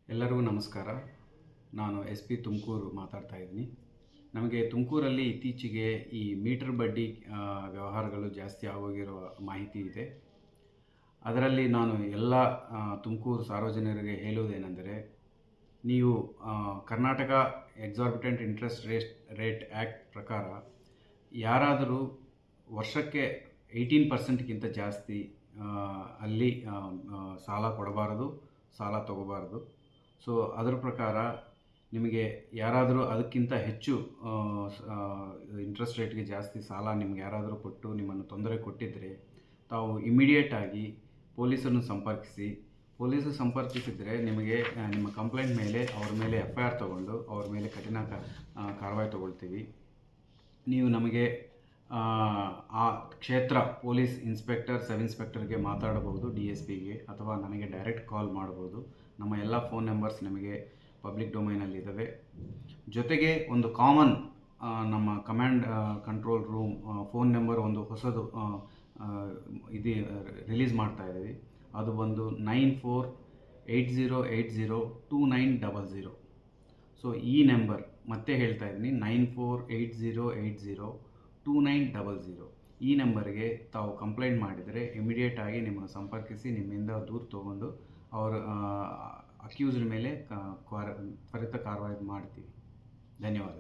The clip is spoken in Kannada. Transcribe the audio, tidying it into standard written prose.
ಎಲ್ಲರಿಗೂ ನಮಸ್ಕಾರ. ನಾನು ಎಸ್ ಪಿ ತುಮಕೂರು ಮಾತಾಡ್ತಾ ಇದ್ದೀನಿ. ನಮಗೆ ತುಮಕೂರಲ್ಲಿ ಇತ್ತೀಚೆಗೆ ಈ ಮೀಟರ್ ಬಡ್ಡಿ ವ್ಯವಹಾರಗಳು ಜಾಸ್ತಿ ಆಗೋಗಿರೋ ಮಾಹಿತಿ ಇದೆ. ಅದರಲ್ಲಿ ನಾನು ಎಲ್ಲ ತುಮಕೂರು ಸಾರ್ವಜನಿಕರಿಗೆ ಹೇಳುವುದೇನೆಂದರೆ, ನೀವು Karnataka exorbitant interest rate act ಪ್ರಕಾರ ಯಾರಾದರೂ ವರ್ಷಕ್ಕೆ 18%ಗಿಂತ ಜಾಸ್ತಿ ಅಲ್ಲಿ ಸಾಲ ಕೊಡಬಾರದು, ಸಾಲ ತಗೋಬಾರ್ದು. ಸೊ ಅದರ ಪ್ರಕಾರ ನಿಮಗೆ ಯಾರಾದರೂ ಅದಕ್ಕಿಂತ ಹೆಚ್ಚು ಇಂಟ್ರೆಸ್ಟ್ ರೇಟ್ಗೆ ಜಾಸ್ತಿ ಸಾಲ ನಿಮ್ಗೆ ಯಾರಾದರೂ ಕೊಟ್ಟು ನಿಮ್ಮನ್ನು ತೊಂದರೆ ಕೊಟ್ಟಿದ್ದರೆ, ತಾವು ಇಮಿಡಿಯೇಟಾಗಿ ಪೊಲೀಸರನ್ನು ಸಂಪರ್ಕಿಸಿ. ಪೊಲೀಸರು ಸಂಪರ್ಕಿಸಿದರೆ ನಿಮಗೆ ನಿಮ್ಮ ಕಂಪ್ಲೇಂಟ್ ಮೇಲೆ ಅವ್ರ ಮೇಲೆ FIR ತಗೊಂಡು ಅವ್ರ ಮೇಲೆ ಕಠಿಣ ಕಾರ್ಯವಾಯಿ ತಗೊಳ್ತೀವಿ. ನೀವು ನಮಗೆ ಆ ಕ್ಷೇತ್ರ ಪೊಲೀಸ್ ಇನ್ಸ್ಪೆಕ್ಟರ್, ಸಬ್ ಇನ್ಸ್ಪೆಕ್ಟರ್ಗೆ ಮಾತಾಡಬಹುದು, DSPಗೆ, ಅಥವಾ ನನಗೆ ಡೈರೆಕ್ಟ್ ಕಾಲ್ ಮಾಡ್ಬೋದು. ನಮ್ಮ ಎಲ್ಲ ಫೋನ್ ನಂಬರ್ಸ್ ನಿಮಗೆ ಪಬ್ಲಿಕ್ ಡೊಮೈನಲ್ಲಿದ್ದಾವೆ. ಜೊತೆಗೆ ಒಂದು ಕಾಮನ್ ನಮ್ಮ command control room phone number ಒಂದು ಹೊಸದು ಇದು ರಿಲೀಸ್ ಮಾಡ್ತಾ ಇದ್ದೀವಿ. ಅದು ಬಂದು 9480802900. ಸೊ ಈ ನಂಬರ್ ಮತ್ತೆ ಹೇಳ್ತಾ ಇದ್ದೀನಿ, 9480802900. ಈ ನಂಬರ್ಗೆ ತಾವು ಕಂಪ್ಲೇಂಟ್ ಮಾಡಿದರೆ ಇಮಿಡಿಯೇಟಾಗಿ ನಿಮ್ಮನ್ನು ಸಂಪರ್ಕಿಸಿ ನಿಮ್ಮಿಂದ ದೂರು ತೊಗೊಂಡು ಅವರು ಅಕ್ಯೂಸ್ಡ್ ಮೇಲೆ ತ್ವರಿತ ಕಾರ್ಯವಾಯಿ ಮಾಡ್ತೀವಿ. ಧನ್ಯವಾದ.